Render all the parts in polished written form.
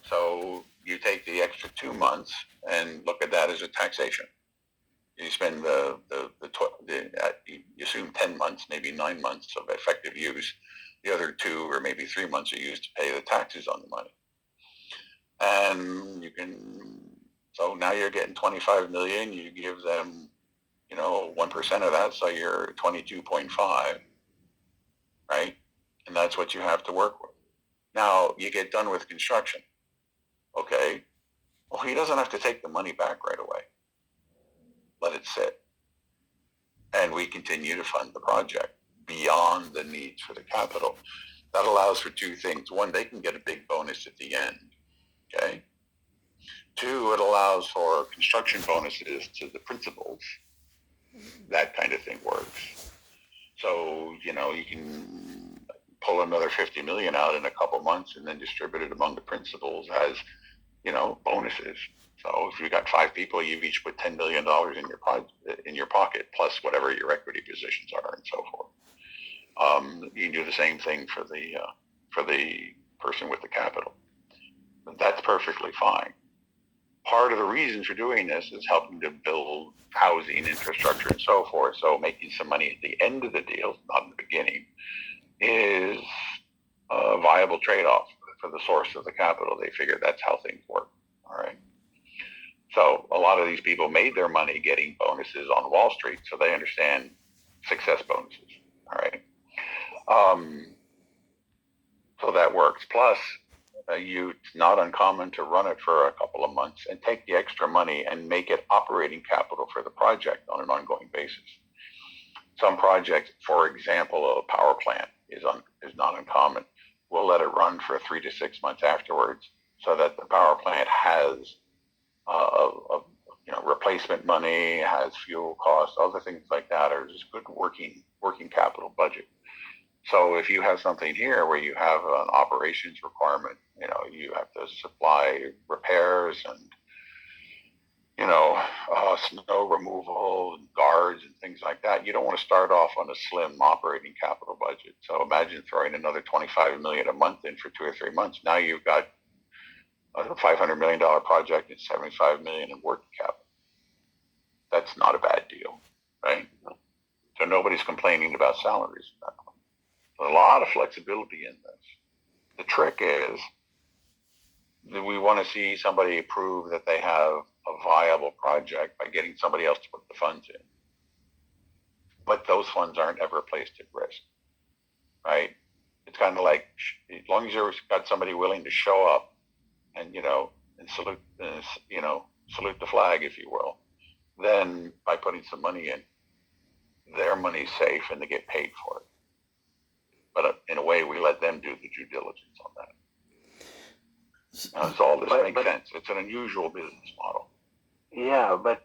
So you take the extra 2 months and look at that as a taxation. You spend you assume 10 months, maybe 9 months of effective use. The other 2 or maybe 3 months are used to pay the taxes on the money. And so now you're getting 25 million. You give them, 1% of that, so you're 22.5, right? And that's what you have to work with. Now you get done with construction. Okay. Well, he doesn't have to take the money back right away. Let it sit. And we continue to fund the project beyond the needs for the capital. That allows for 2 things. One, they can get a big bonus at the end. Okay. 2, it allows for construction bonuses to the principals. That kind of thing works. So, you can pull another 50 million out in a couple months and then distribute it among the principals as, bonuses. So if you got 5 people, you've each put $10 million in your pocket, plus whatever your equity positions are and so forth. You can do the same thing for the person with the capital. That's perfectly fine. Part of the reasons for doing this is helping to build housing, infrastructure, and so forth. So making some money at the end of the deal, not in the beginning, is a viable trade-off for the source of the capital. They figure that's how things work. All right. So a lot of these people made their money getting bonuses on Wall Street, so they understand success bonuses. All right. So that works. Plus, it's not uncommon to run it for a couple of months and take the extra money and make it operating capital for the project on an ongoing basis. Some projects, for example, a power plant is not uncommon. We'll let it run for 3 to 6 months afterwards so that the power plant has replacement money, has fuel costs, other things like that are just good working capital budget. So if you have something here where you have an operations requirement, you have to supply repairs and, snow removal and guards and things like that, you don't want to start off on a slim operating capital budget. So imagine throwing another 25 million a month in for 2 or 3 months. Now you've got a $500 million project and 75 million in working capital. That's not a bad deal, right? So nobody's complaining about salaries. There's a lot of flexibility in this. The trick is that we want to see somebody prove that they have a viable project by getting somebody else to put the funds in. But those funds aren't ever placed at risk, right? It's kind of like, as long as you've got somebody willing to show up and, and salute the flag, if you will, then by putting some money in, their money's safe and they get paid for it. But in a way, we let them do the due diligence on that. So all this makes sense. It's an unusual business model. Yeah, but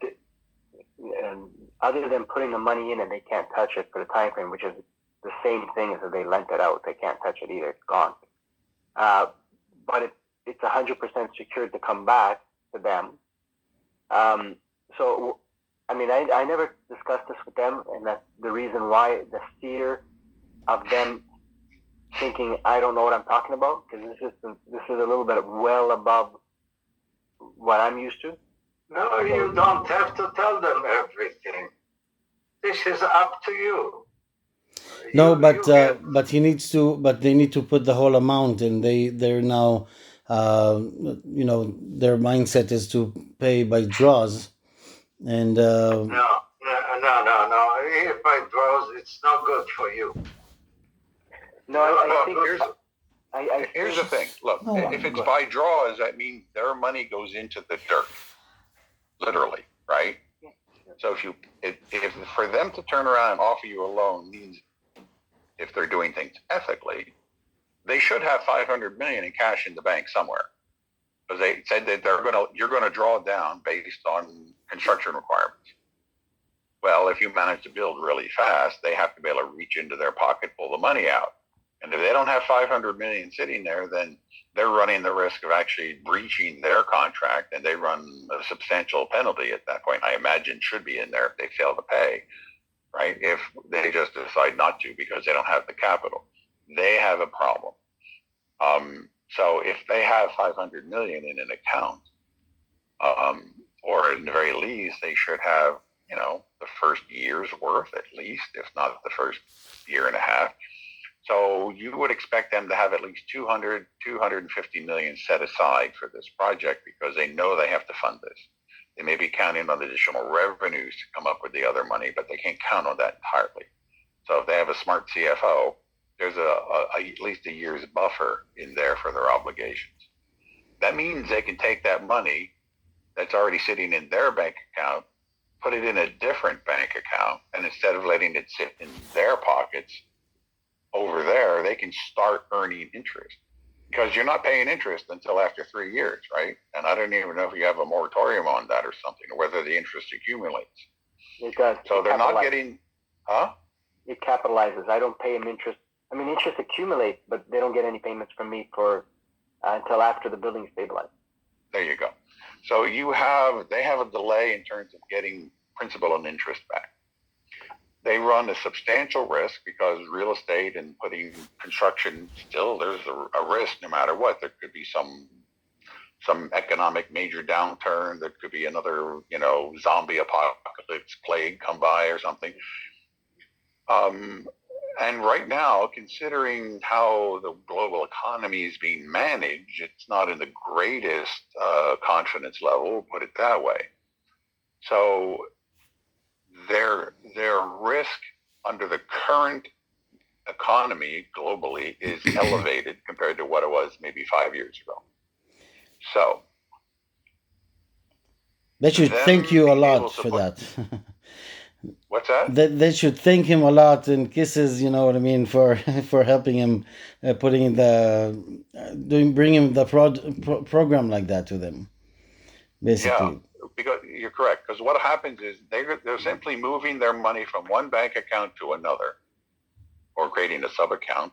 other than putting the money in and they can't touch it for the time frame, which is the same thing as if they lent it out, they can't touch it either. It's gone. But it's 100% secured to come back to them. So, I never discussed this with them, and that's the reason why the fear of them thinking I don't know what I'm talking about, because this is a little bit well above what I'm used to. No, you don't have to tell them everything. This is up to you. No, but he needs to. But they need to put the whole amount, and they're now, their mindset is to pay by draws, and no. If by draws, it's not good for you. No, I think here's the thing. Look, if it's by draws, that means their money goes into the dirt, literally, right? So if for them to turn around and offer you a loan means, if they're doing things ethically, they should have 500 million in cash in the bank somewhere, because they said that you're gonna draw down based on construction requirements. Well, if you manage to build really fast, they have to be able to reach into their pocket, pull the money out. And if they don't have 500 million sitting there, then they're running the risk of actually breaching their contract, and they run a substantial penalty at that point. I imagine should be in there if they fail to pay, right? If they just decide not to because they don't have the capital, they have a problem. So if they have 500 million in an account, or in the very least, they should have, the first year's worth at least, if not the first year and a half. So you would expect them to have at least 250 million set aside for this project because they know they have to fund this. They may be counting on additional revenues to come up with the other money, but they can't count on that entirely. So if they have a smart CFO, there's at least a year's buffer in there for their obligations. That means they can take that money that's already sitting in their bank account, put it in a different bank account, and instead of letting it sit in their pockets over there, they can start earning interest. Because you're not paying interest until after 3 years, right? And I don't even know if you have a moratorium on that or something, or whether the interest accumulates. It does. So they're not getting, It capitalizes. I don't pay them interest. I mean, interest accumulates, but they don't get any payments from me for until after the building stabilized. There you go. So they have a delay in terms of getting principal and interest back. They run a substantial risk because real estate and putting construction, still there's a risk no matter what. There could be some economic major downturn. There could be another, zombie apocalypse plague come by or something. And right now, considering how the global economy is being managed, it's not in the greatest confidence level, put it that way. So their risk under the current economy globally is elevated compared to what it was maybe 5 years ago. So They should thank you a lot for that. What's that? They should thank him a lot and kisses, you know what I mean, for helping him bringing the program like that to them, basically. Yeah, because you're correct. Because what happens is they're simply moving their money from one bank account to another, or creating a sub account,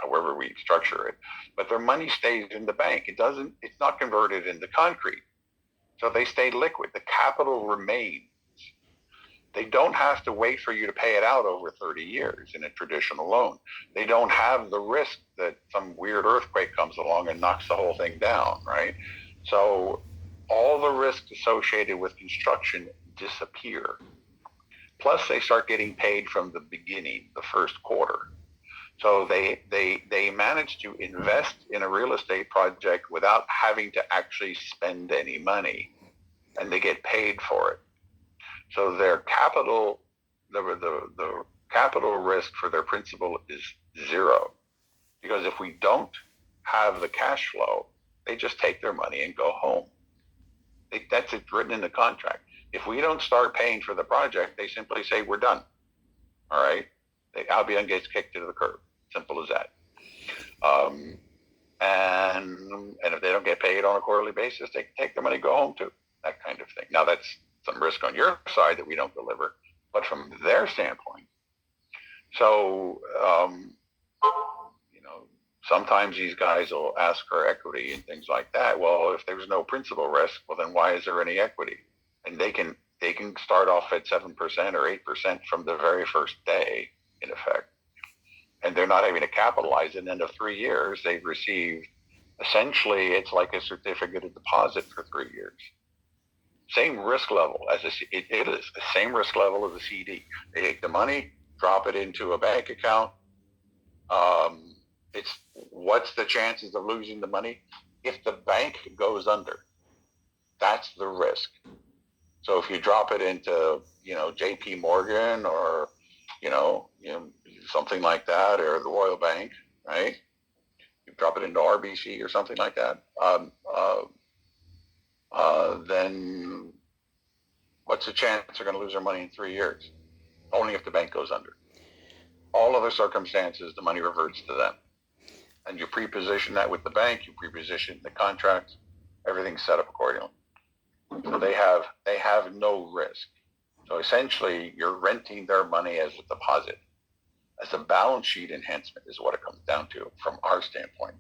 however we structure it. But their money stays in the bank. It's not converted into concrete, so they stay liquid. The capital remains. They don't have to wait for you to pay it out over 30 years in a traditional loan. They don't have the risk that some weird earthquake comes along and knocks the whole thing down, right? So all the risks associated with construction disappear. Plus, they start getting paid from the beginning, the first quarter. So they manage to invest in a real estate project without having to actually spend any money, and they get paid for it. So their capital, the capital risk for their principal is zero. Because if we don't have the cash flow, they just take their money and go home. That's it, written in the contract. If we don't start paying for the project, they simply say, we're done. All right? Albion gets kicked to the curb. Simple as that. And if they don't get paid on a quarterly basis, they take their money, go home too. That kind of thing. Now, that's some risk on your side that we don't deliver, but from their standpoint. So, sometimes these guys will ask for equity and things like that. Well, if there's no principal risk, well, then why is there any equity? And they can start off at 7% or 8% from the very first day, in effect. And they're not having to capitalize. And end of 3 years, they've received, essentially, it's like a certificate of deposit for 3 years. Same risk level as it is the same risk level as a CD. They take the money, drop it into a bank account. What's the chances of losing the money? If the bank goes under, that's the risk. So if you drop it into, JP Morgan or, something like that, or the Royal Bank, right? You drop it into RBC or something like that. Then what's the chance they're going to lose their money in 3 years? Only if the bank goes under. All other circumstances, the money reverts to them. And you pre-position that with the bank, you pre-position the contract, everything's set up accordingly. So they have no risk. So essentially, you're renting their money as a deposit. As a balance sheet enhancement is what it comes down to from our standpoint.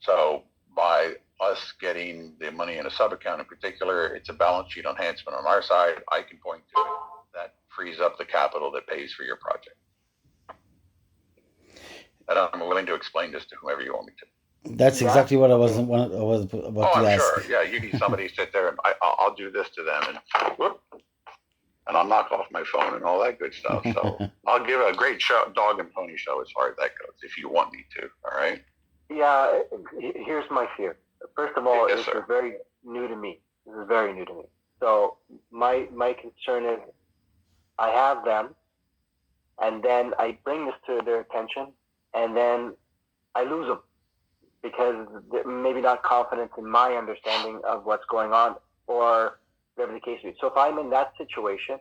So by us getting the money in a sub-account in particular, it's a balance sheet enhancement on our side. I can point to it. That frees up the capital that pays for your project. And I'm willing to explain this to whoever you want me to. That's Yeah. exactly what I was about Oh, to I'm ask. sure. Yeah, you need somebody to sit there and I'll do this to them and whoop, and I'll knock off my phone and all that good stuff. So I'll give a great show, dog and pony show as far as that goes, if you want me to. All right. Yeah. Here's my fear. First of all, Yes, this sir. is very new to me. This is very new to me. So my concern is I have them, and then I bring this to their attention, and then I lose them because they're maybe not confident in my understanding of what's going on, or whatever the case may be. So if I'm in that situation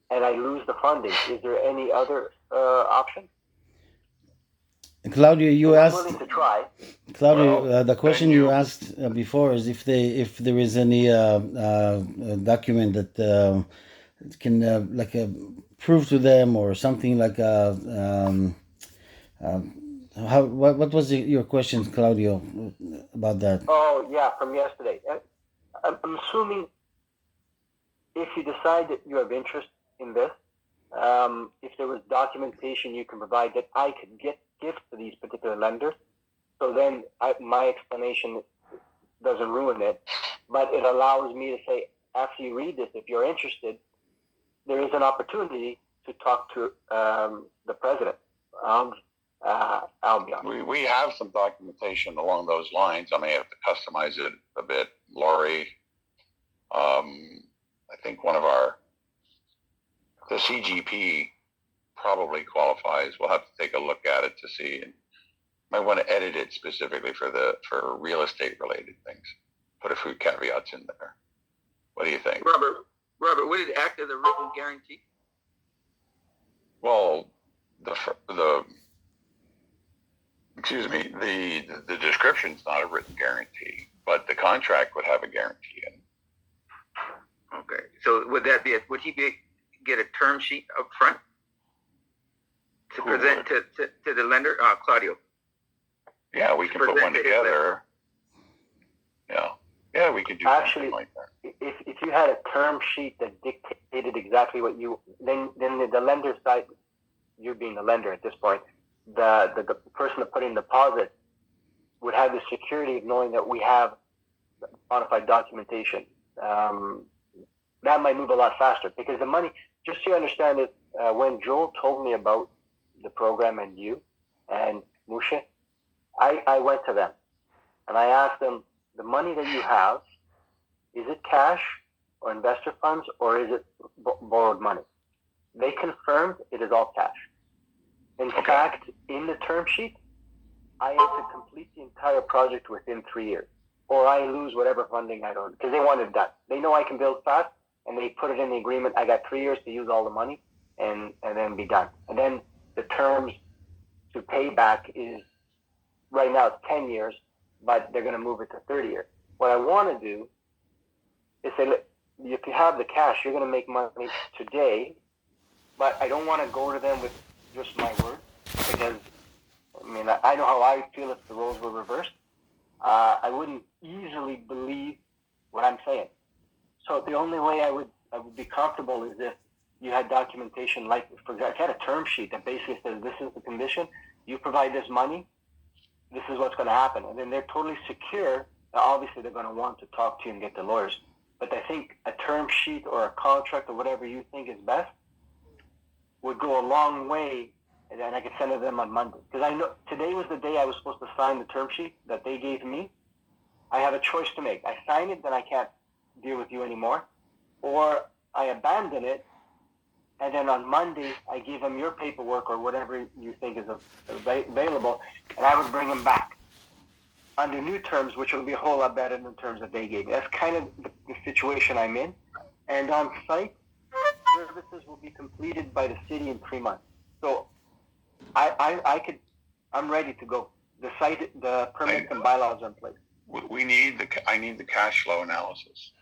and I lose the funding, is there any other option? Claudio, you I'm asked willing to try. Claudio. Well, The question then you you asked before is if there is any document that can prove to them or something like what was your question, Claudio, about that? Oh yeah, from yesterday. I'm assuming if you decide that you have interest in this, if there was documentation you can provide that I could give to these particular lenders, so then my explanation doesn't ruin it, but it allows me to say, after you read this, if you're interested, there is an opportunity to talk to the president of Albion. we have some documentation along those lines. I may have to customize it a bit. Lori, I think the CGP probably qualifies. We'll have to take a look at it to see, and might want to edit it specifically for real estate related things. Put a few caveats in there. What do you think? Robert, would it act as a written guarantee? Well, excuse me, the description's not a written guarantee, but the contract would have a guarantee in. Okay, so would he get a term sheet up front to present to the lender, Claudio? Yeah, we can put one together. Yeah, we could do Actually, something like that. If you had a term sheet that dictated exactly what then the lender side, you being the lender at this point, the person that put in deposit would have the security of knowing that we have modified documentation. That might move a lot faster because the money, just so you understand it, when Joel told me about the program and you and Musha, I went to them and I asked them, the money that you have, is it cash or investor funds or is it borrowed money? They confirmed it is all cash. In fact, in the term sheet, I have to complete the entire project within 3 years, or I lose whatever funding I don't, because they want it done. They know I can build fast, and they put it in the agreement. I got 3 years to use all the money, and then be done. And then the terms to pay back is, right now it's 10 years, but they're going to move it to 30 years. What I want to do is say, look, if you have the cash, you're going to make money today, but I don't want to go to them with just my word, because I know how I feel if the roles were reversed. I wouldn't easily believe what I'm saying. So the only way I would be comfortable is if you had documentation, like, for example, if you had a term sheet that basically says this is the condition, you provide this money, this is what's going to happen. And then they're totally secure. Obviously, they're going to want to talk to you and get the lawyers. But I think a term sheet or a contract or whatever you think is best would go a long way, and then I could send it to them on Monday. Because I know today was the day I was supposed to sign the term sheet that they gave me. I have a choice to make. I sign it, then I can't deal with you anymore. Or I abandon it, and then on Monday, I give them your paperwork or whatever you think is available, and I would bring them back under new terms, which will be a whole lot better than the terms that they gave me. That's kind of the situation I'm in. And on site, services will be completed by the city in 3 months. So I'm ready to go. The site, the permits and bylaws are in place. I need the cash flow analysis.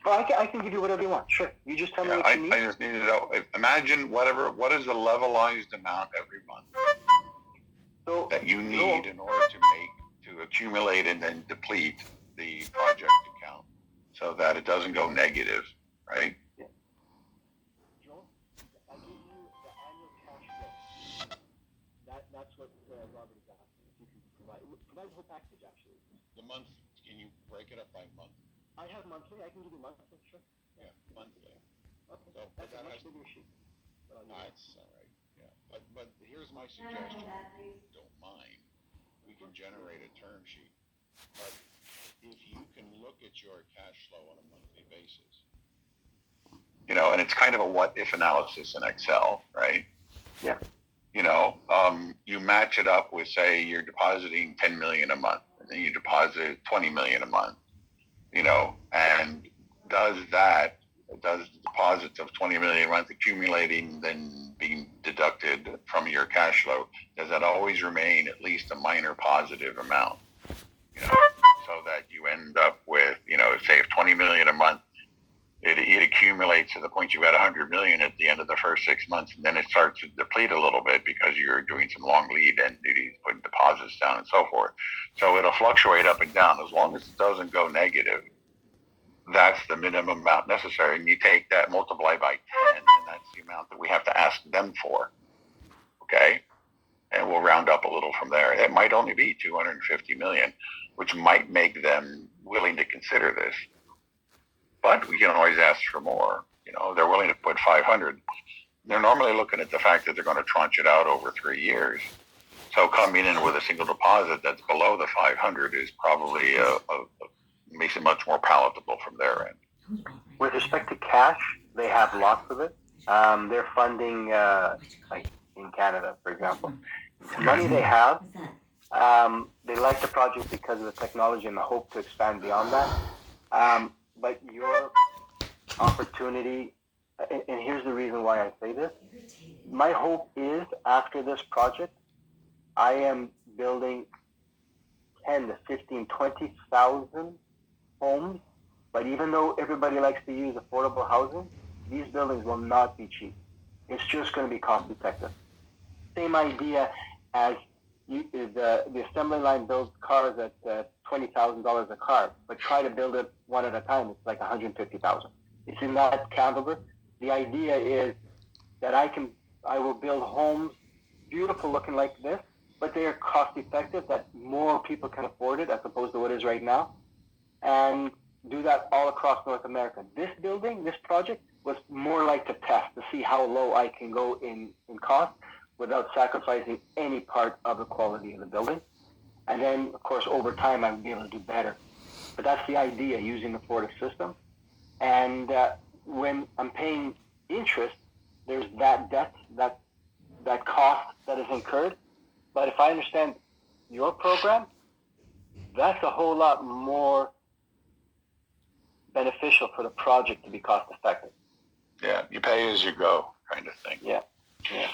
Well, I can give you whatever you want. Sure. You just tell me what you need. I just need to know. Imagine what is the levelized amount every month that you need in order to accumulate and then deplete the project account so that it doesn't go negative, right? Yeah. Joel, I give you the annual cash flow. That's what Robert is asking. If you can provide. That's the whole package, actually. The month, can you break it up by month? I have monthly. I can give you monthly, sure. Yeah, monthly. Okay. So, but That's a that much has, bigger sheet. that's all right, yeah. But here's my suggestion, if you don't mind, we can generate a term sheet. But if you can look at your cash flow on a monthly basis, You know, and it's kind of a what if analysis in Excel, right? Yeah. You know, you match it up with, say, you're depositing 10 million a month, and then you deposit 20 million a month, you know, and does the deposits of 20 million a month accumulating, then being deducted from your cash flow, does that always remain at least a minor positive amount? You know, so that you end up with, you know, say if 20 million a month, it accumulates to the point you've got 100 million at the end of the first 6 months, and then it starts to deplete a little bit because you're doing some long lead entities, putting deposits down and so forth. So it'll fluctuate up and down. As long as it doesn't go negative, that's the minimum amount necessary. And you take that, multiply by 10, and that's the amount that we have to ask them for. Okay? And we'll round up a little from there. It might only be 250 million, which might make them willing to consider this. But we can always ask for more. You know, they're willing to put 500. They're normally looking at the fact that they're going to tranche it out over 3 years. So coming in with a single deposit that's below the 500 is probably makes it much more palatable from their end. With respect to cash, they have lots of it. They're funding, like in Canada, for example. The money they have, they like the project because of the technology and the hope to expand beyond that. But your opportunity, and here's the reason why I say this. My hope is after this project, I am building 10 to 15, 20,000 homes. But even though everybody likes to use affordable housing, these buildings will not be cheap. It's just going to be cost effective. Same idea as the assembly line builds cars at $20,000 a car, but try to build it one at a time. It's like $150,000. It's in that caliber. The idea is that I will build homes, beautiful looking like this, but they are cost effective, that more people can afford it as opposed to what it is right now, and do that all across North America. This building, this project was more like to test to see how low I can go in cost without sacrificing any part of the quality of the building. And then, of course, over time, I would be able to do better. But that's the idea, using the Fortive system. And when I'm paying interest, there's that debt, that cost that is incurred. But if I understand your program, that's a whole lot more beneficial for the project to be cost effective. Yeah, you pay as you go kind of thing. Yeah. Yeah.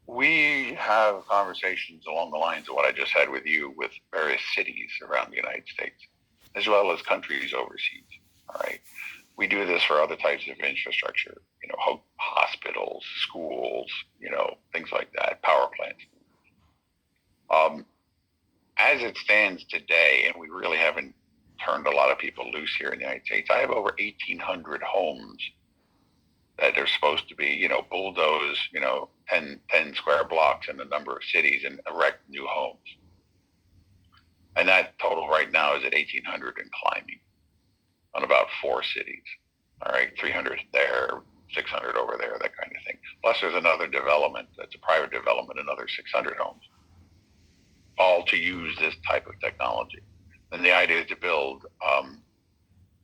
We have conversations along the lines of what I just had with you with various cities around the United States, as well as countries overseas. All right. We do this for other types of infrastructure, you know, hospitals, schools, you know, things like that, power plants. As it stands today, and we really haven't turned a lot of people loose here in the United States, I have over 1,800 homes that are supposed to be, you know, bulldoze, you know, 10 square blocks in a number of cities and erect new homes. And that total right now is at 1,800 and climbing on about 4 cities. All right, 300 there, 600 over there, that kind of thing. Plus there's another development, that's a private development, another 600 homes, all to use this type of technology. And the idea is to build,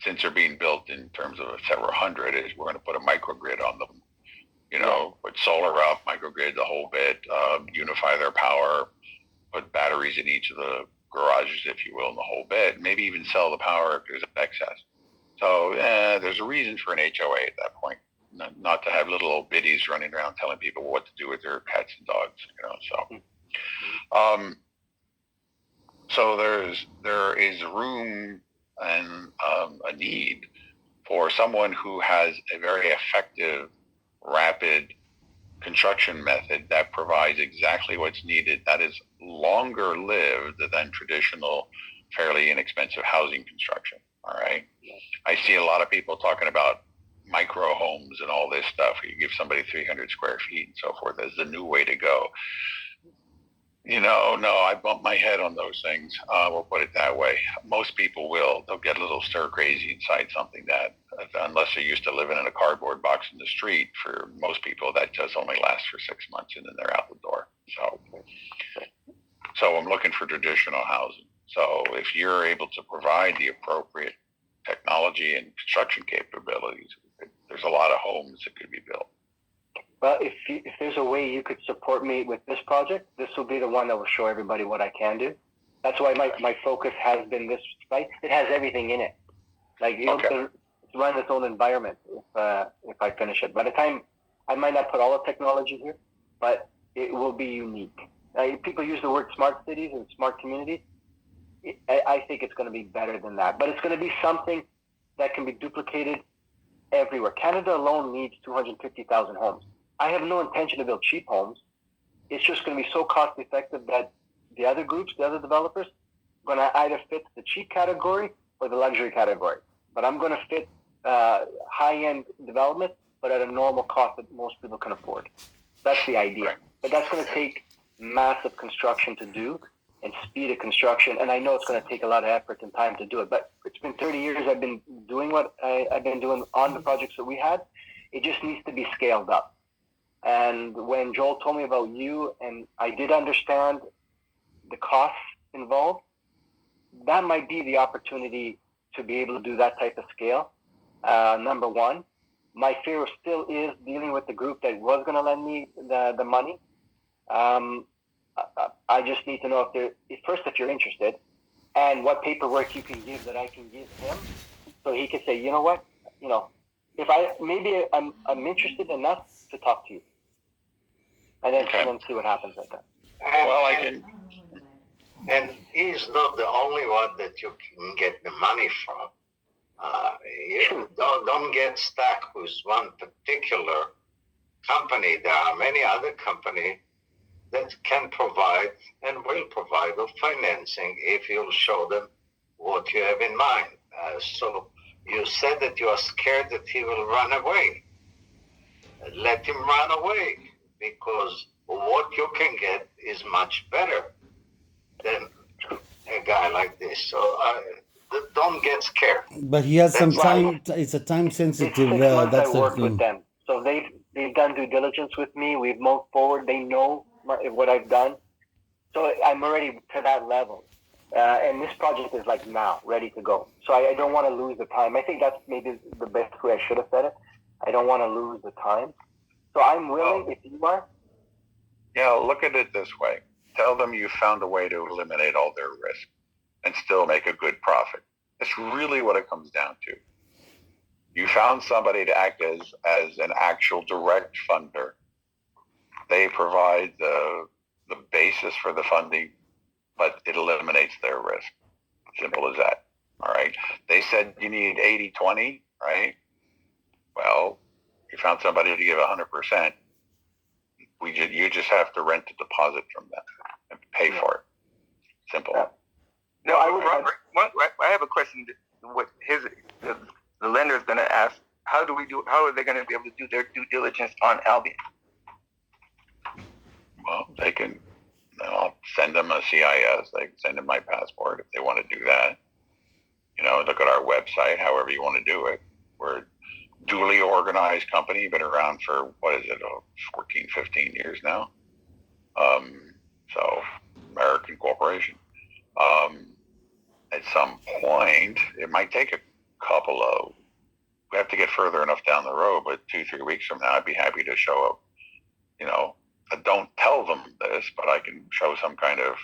since they're being built in terms of several hundred, is we're going to put a microgrid on them. You know, put solar up, microgrid the whole bit, unify their power, put batteries in each of the garages, if you will, in the whole bit. Maybe even sell the power if there's excess. So there's a reason for an HOA at that point, not to have little old biddies running around telling people what to do with their cats and dogs. You know, so there is room and a need for someone who has a very effective, rapid construction method that provides exactly what's needed, that is longer lived than traditional, fairly inexpensive housing construction. All right. I see a lot of people talking about micro homes and all this stuff. You give somebody 300 square feet and so forth as the new way to go. No, I bump my head on those things. We'll put it that way. Most people will. They'll get a little stir crazy inside something that, unless they're used to living in a cardboard box in the street, for most people, that just only lasts for 6 months and then they're out the door. So I'm looking for traditional housing. So if you're able to provide the appropriate technology and construction capabilities, there's a lot of homes that could be built. Well, if there's a way you could support me with this project, this will be the one that will show everybody what I can do. That's why my focus has been this site. It has everything in it. Like, it's run its own environment if I finish it. By the time, I might not put all the technology here, but it will be unique. People use the word smart cities and smart communities. I think it's going to be better than that. But it's going to be something that can be duplicated everywhere. Canada alone needs 250,000 homes. I have no intention to build cheap homes. It's just going to be so cost effective that the other groups, the other developers, are going to either fit the cheap category or the luxury category. But I'm going to fit high-end development, but at a normal cost that most people can afford. That's the idea. But that's going to take massive construction to do and speed of construction. And I know it's going to take a lot of effort and time to do it. But it's been 30 years I've been doing what I've been doing on the projects that we had. It just needs to be scaled up. And when Joel told me about you, and I did understand the costs involved, that might be the opportunity to be able to do that type of scale. Number one, my fear still is dealing with the group that was going to lend me the money. I just need to know if you're interested, and what paperwork you can give that I can give him, so he can say, you know what, if I'm interested enough to talk to you, and then see what happens like that. Well, I can. And he's not the only one that you can get the money from. You don't get stuck with one particular company. There are many other companies that can provide and will provide the financing if you'll show them what you have in mind. So you said that you are scared that he will run away. Let him run away, because what you can get is much better than a guy like this. So don't get scared. But he has some That's why- time. It's a time It's sensitive. 6 months That's I the worked with thing. them, so they've done due diligence with me. We've moved forward. They know what I've done, so I'm already to that level. And this project is like now ready to go. So I don't want to lose the time. I think that's maybe the best way I should have said it. I don't want to lose the time. So I'm willing, if you are. Yeah, look at it this way. Tell them you found a way to eliminate all their risk and still make a good profit. That's really what it comes down to. You found somebody to act as an actual direct funder. They provide the basis for the funding, but it eliminates their risk. Simple as that. All right. They said you need 80-20, right? Well, you found somebody to give 100%. You just have to rent the deposit from them and pay for it. Simple. Yeah. No, Robert, I have a question. What the lender is going to ask? How are they going to be able to do their due diligence on Albion? Well, they can. I'll send them a CIS. They can send them my passport if they want to do that. Look at our website. However you want to do it. We're a duly organized company. Been around for 14, 15 years now. So American corporation. At some point, it might take we have to get further enough down the road, but 2-3 weeks from now, I'd be happy to show up. I don't tell them this, but I can show some kind of,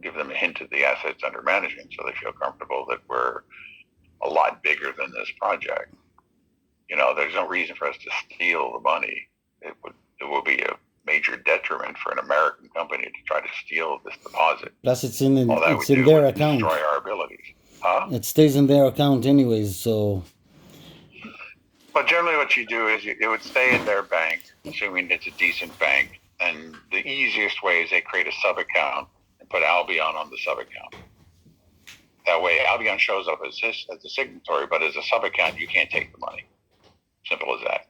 give them a hint of the assets under management so they feel comfortable that we're a lot bigger than this project. There's no reason for us to steal the money. It would be a major detriment for an American company to try to steal this deposit. Plus, it's in All that it's would in do their would account. destroy our abilities. Huh? It stays in their account anyways. So But generally what you do is it would stay in their bank, assuming it's a decent bank. And the easiest way is they create a sub-account and put Albion on the sub-account. That way Albion shows up as a signatory, but as a sub-account, you can't take the money. Simple as that.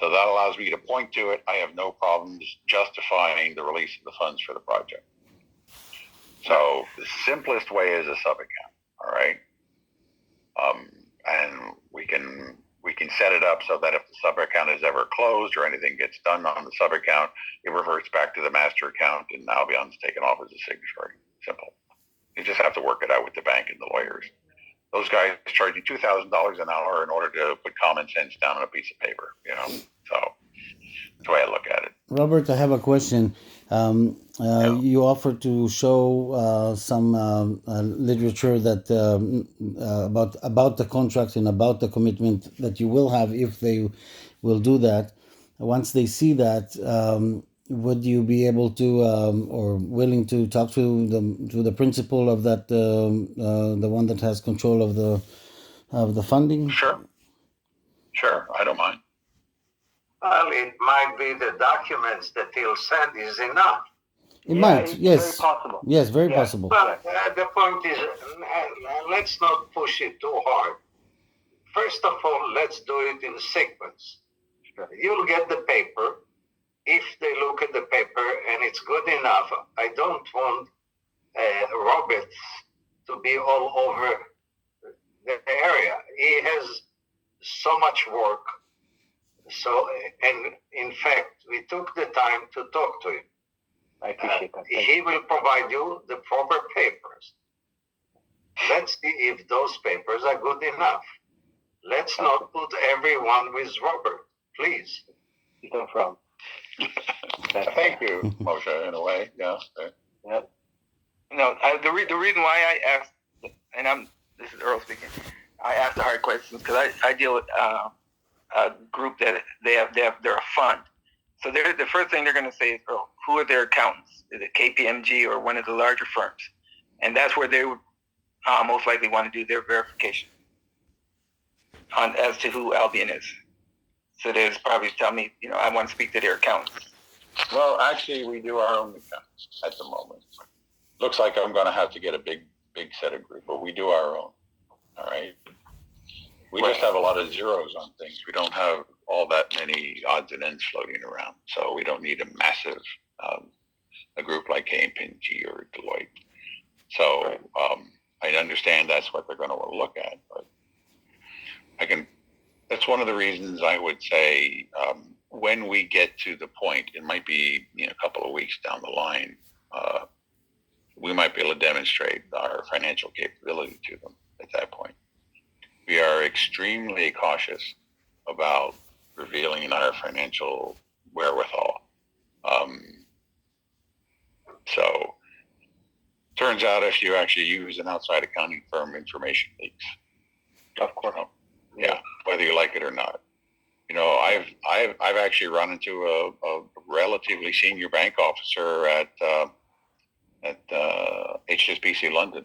So that allows me to point to it. I have no problems justifying the release of the funds for the project. So the simplest way is a sub-account, all right? And we can set it up so that if the sub-account is ever closed or anything gets done on the sub-account, it reverts back to the master account and Albion's taken off as a signatory. Simple. You just have to work it out with the bank and the lawyers. Those guys charge you $2,000 an hour in order to put common sense down on a piece of paper, you know? So that's the way I look at it. Robert, I have a question. You offered to show some literature that about the contract and about the commitment that you will have if they will do that. Once they see that, would you be able to or willing to talk to the principal of that the one that has control of the funding? Sure, I don't mind. Well, it might be the documents that he'll send is enough. It might, it's yes. very possible. Yes, very Yeah. possible. But the point is, let's not push it too hard. First of all, let's do it in sequence. You'll get the paper. If they look at the paper and it's good enough, I don't want Robert to be all over the area. He has so much work. So, and in fact, we took the time to talk to him. I appreciate that. He will provide you the proper papers. Let's see if those papers are good enough. Let's not put everyone with Robert, please. No problem. Thank you, Moshe, in a way, yeah. Yep. No, the reason why I asked, and this is Earl speaking, I asked the hard questions because I deal with a group that they're a fund. So the first thing they're going to say is, oh, who are their accountants? Is it KPMG or one of the larger firms? And that's where they would most likely want to do their verification on as to who Albion is. So they'll probably tell me, I want to speak to their accountants. Well, actually, we do our own accounts at the moment. Looks like I'm going to have to get a big set of group, but we do our own. All right. We just have a lot of zeros on things. We don't have all that many odds and ends floating around. So we don't need a massive, a group like KPMG or Deloitte. So I understand that's what they're going to want to look at, but that's one of the reasons I would say when we get to the point, it might be a couple of weeks down the line, we might be able to demonstrate our financial capability to them at that point. We are extremely cautious about revealing our financial wherewithal. So turns out if you actually use an outside accounting firm, information leaks. Of course. Yeah, whether you like it or not. I've actually run into a relatively senior bank officer at HSBC London,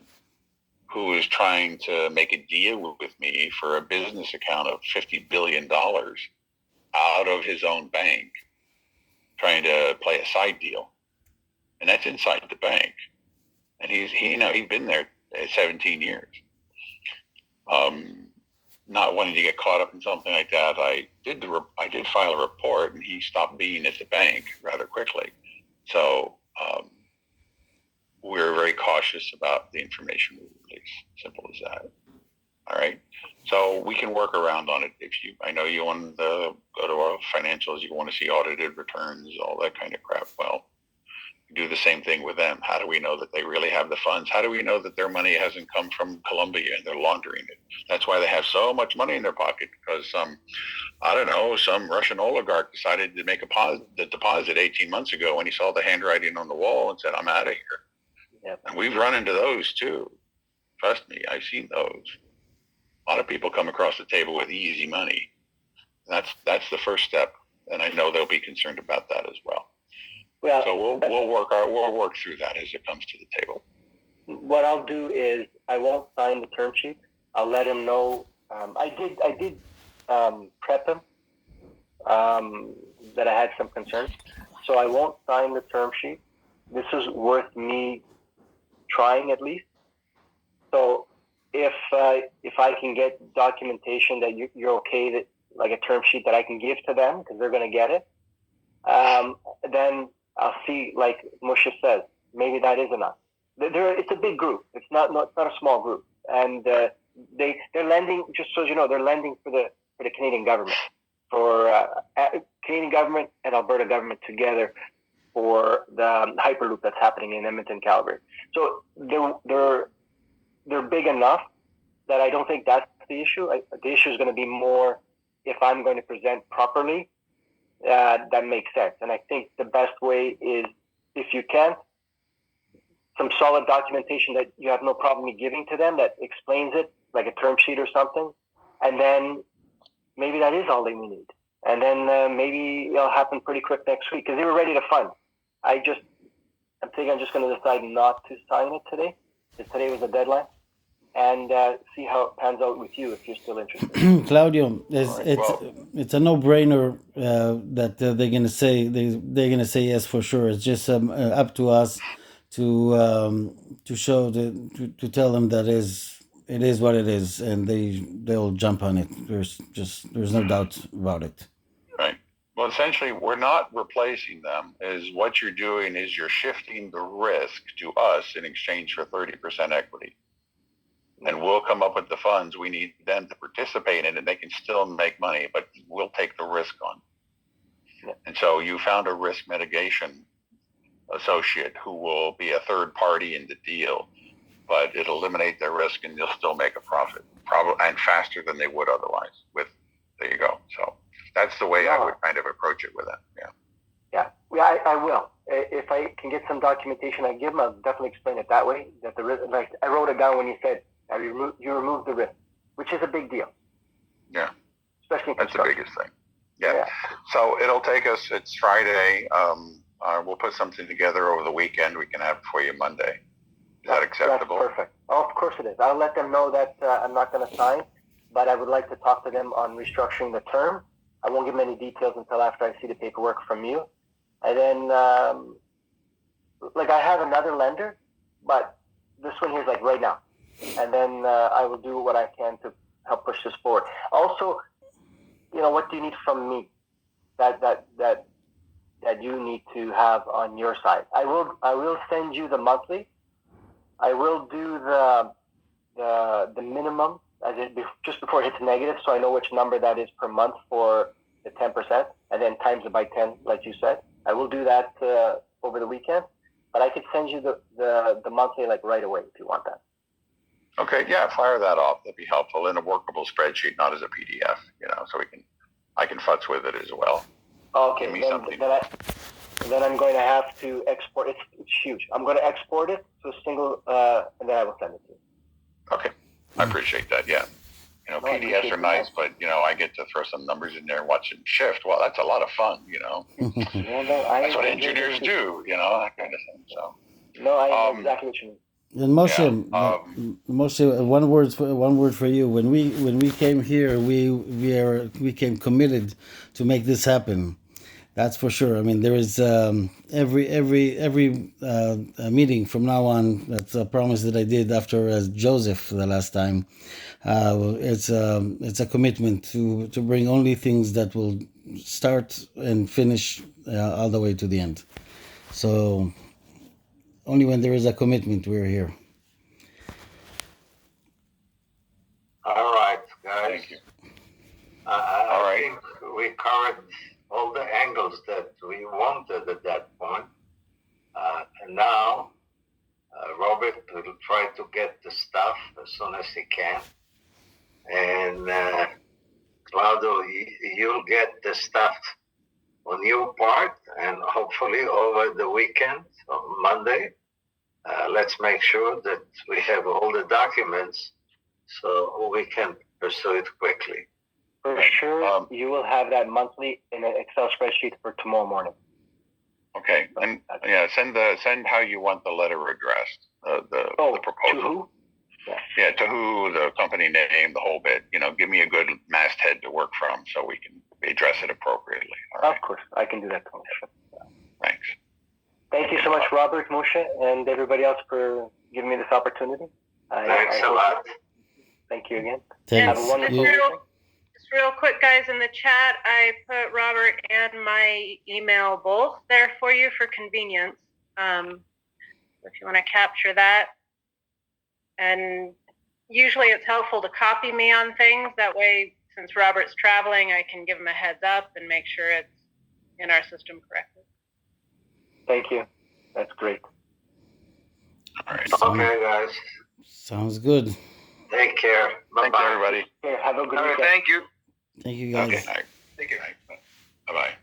who is trying to make a deal with me for a business account of $50 billion out of his own bank, trying to play a side deal. And that's inside the bank. And he's been there 17 years. Not wanting to get caught up in something like that, I did file a report, and he stopped being at the bank rather quickly. So we're very cautious about the information we release. Simple as that. All right. So we can work around on it. I know you want to go to our financials, you want to see audited returns, all that kind of crap. Well, do the same thing with them. How do we know that they really have the funds? How do we know that their money hasn't come from Colombia and they're laundering it? That's why they have so much money in their pocket, because some Russian oligarch decided to make the deposit 18 months ago when he saw the handwriting on the wall and said, I'm out of here. Yep. And we've run into those too. Trust me, I've seen those. A lot of people come across the table with easy money. That's the first step, and I know they'll be concerned about that as well. Well, So we'll work through that as it comes to the table. what I'll do is I won't sign the term sheet. I'll let him know. I did prep him that I had some concerns, so I won't sign the term sheet. This is worth me trying at least. So if I can get documentation that you're okay like a term sheet that I can give to them because they're going to get it. Then I'll see, like Moshe says, maybe that is enough. It's a big group. It's not a small group, and they're lending. Just so you know, they're lending for the Canadian government, for Canadian government and Alberta government together for the Hyperloop that's happening in Edmonton, Calgary. So they're big enough that I don't think that's the issue. The issue is going to be more if I'm going to present properly. That makes sense, and I think the best way is if you can. Some solid documentation that you have no problem giving to them that explains it, like a term sheet or something, and then maybe that is all they need. And then maybe it'll happen pretty quick next week because they were ready to fund. I'm thinking I'm just going to decide not to sign it today, because today was the deadline, and see how it pans out with you if you're still interested. Claudio, Right, it's a no-brainer that they're gonna say they're gonna say yes for sure. It's just up to us to show to tell them that it is what it is, and they'll jump on it. There's no doubt about it. right. Well, essentially, we're not replacing them. Is what you're doing is you're shifting the risk to us in exchange for 30% equity. And we'll come up with the funds. We need them to participate in it. They can still make money, but we'll take the risk on. Yeah. And so you found a risk mitigation associate who will be a third party in the deal, but it'll eliminate their risk and they'll still make a profit, probably, and faster than they would otherwise. There you go. So that's the way I would kind of approach it with them. Yeah. Yeah, I will. If I can get some documentation I give them, I'll definitely explain it that way. That the risk, like I wrote it down when you said you remove the risk, which is a big deal. Yeah. Especially in That's the construction. biggest thing. Yeah. So it'll take us, it's Friday. We'll put something together over the weekend. We can have it for you Monday. Is that acceptable? That's perfect. Oh, of course it is. I'll let them know that I'm not going to sign, but I would like to talk to them on restructuring the term. I won't give them any details until after I see the paperwork from you. And then, like I have another lender, but this one here is like right now. And then I will do what I can to help push this forward. Also, what do you need from me that you need to have on your side? I will send you the monthly. I will do the minimum just before it hits negative, so I know which number that is per month for the 10%, and then times it by 10, like you said. I will do that over the weekend, but I could send you the monthly like right away if you want that. Okay, yeah, fire that off. That'd be helpful in a workable spreadsheet, not as a PDF, so I can futz with it as well. Okay, Give me then I'm going to have to export. It's huge. I'm going to export it to a single, and then I will send it to you. Okay, I appreciate that. Yeah, PDFs are nice, but I get to throw some numbers in there and watch it shift. Well, that's a lot of fun. That's what engineers do. That kind of thing. So. No, I know exactly what you mean. And Moshe, one word for you. When we came here, we came committed to make this happen. That's for sure. I mean, there is every meeting from now on. That's a promise that I did after Joseph the last time. It's a commitment to bring only things that will start and finish all the way to the end. So only when there is a commitment, we're here. All right, guys. Thank you. I think we covered all the angles that we wanted at that point. And now, Robert will try to get the stuff as soon as he can. And Claudio, you'll get the stuff on your part, and hopefully over the weekend, on Monday, let's make sure that we have all the documents so we can pursue it quickly. For sure, you will have that monthly in an Excel spreadsheet for tomorrow morning. Okay, and send how you want the letter addressed, the proposal. To who? Yeah, to who, the company name, the whole bit. Give me a good masthead to work from so we can address it appropriately. All right? Of course, I can do that. Thanks. Thank you so much, Robert, Moshe, and everybody else for giving me this opportunity. Thanks a lot. Thank you again. Thanks. Have a wonderful weekend. real quick, guys, in the chat, I put Robert and my email both there for you for convenience. If you want to capture that. And usually it's helpful to copy me on things. That way, since Robert's traveling, I can give him a heads up and make sure it's in our system correctly. Thank you. That's great. All right. Okay, guys. Sounds good. Take care. Thanks, Bye-bye. everybody. Okay, have a good All right, weekend. thank you. Thank you, guys. Okay. All right. Take care. Bye-bye.